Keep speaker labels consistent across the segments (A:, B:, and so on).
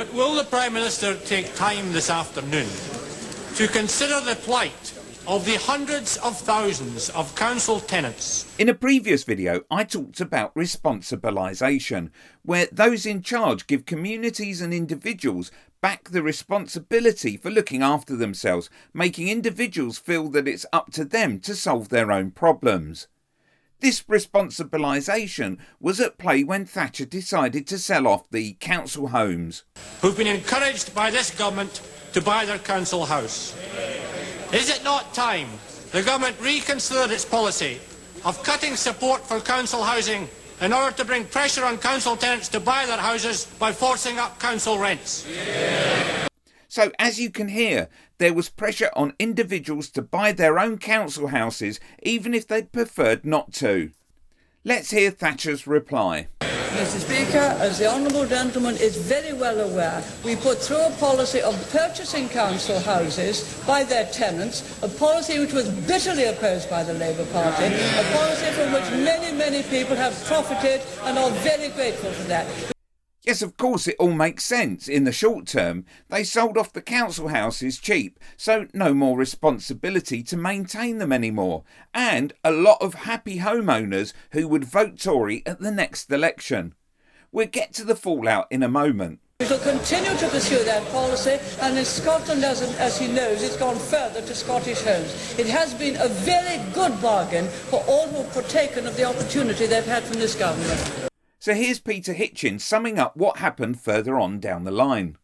A: But will the Prime Minister take time this afternoon to consider the plight of the hundreds of thousands of council tenants?
B: In a previous video, I talked about responsibilisation, where those in charge give communities and individuals back the responsibility for looking after themselves, making individuals feel that it's up to them to solve their own problems. This responsibilisation was at play when Thatcher decided to sell off the council homes,
A: Who've been encouraged by this government to buy their council house. Is it not time the government reconsidered its policy of cutting support for council housing in order to bring pressure on council tenants to buy their houses by forcing up council rents?
B: So as you can hear, there was pressure on individuals to buy their own council houses even if they'd preferred not to. Let's hear Thatcher's reply.
C: Mr. Speaker, as the Honourable Gentleman is very well aware, we put through a policy of purchasing council houses by their tenants, a policy which was bitterly opposed by the Labour Party, a policy from which many, many people have profited and are very grateful for that.
B: Yes, of course it all makes sense. In the short term, they sold off the council houses cheap, so no more responsibility to maintain them anymore, and a lot of happy homeowners who would vote Tory at the next election. We'll get to the fallout in a moment.
C: We shall continue to pursue that policy, and in Scotland, as he knows, it's gone further to Scottish homes. It has been a very good bargain for all who have partaken of the opportunity they've had from this government.
B: So here's Peter Hitchins summing up what happened further on down the line.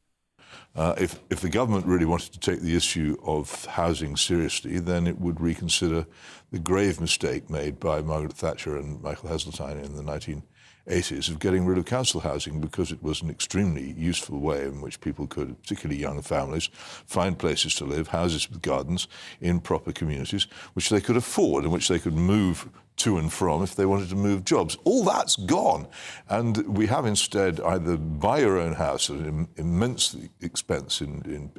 D: If the government really wanted to take the issue of housing seriously, then it would reconsider the grave mistake made by Magaret Thatcher and Michael Heseltine in the 1980s of getting rid of council housing, because it was an extremely useful way in which people could, particularly young families, find places to live, houses with gardens in proper communities, which they could afford and which they could move to and from if they wanted to move jobs. All that's gone. And we have instead either buy your own house at an immense expense in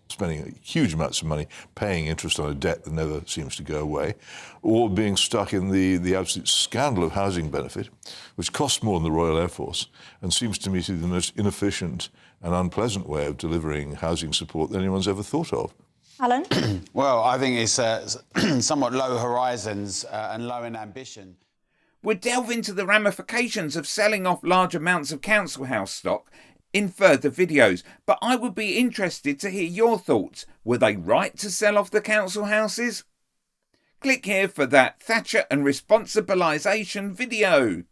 D: spending huge amounts of money, paying interest on a debt that never seems to go away, or being stuck in the absolute scandal of housing benefit, which costs more than the Royal Air Force and seems to me to be the most inefficient and unpleasant way of delivering housing support that anyone's ever thought of.
E: Alan?
F: Well, I think it's somewhat low horizons and low in ambition.
B: We'll delve into the ramifications of selling off large amounts of council house stock in further videos, but I would be interested to hear your thoughts. Were they right to sell off the council houses? Click here for that Thatcher and responsibilisation video.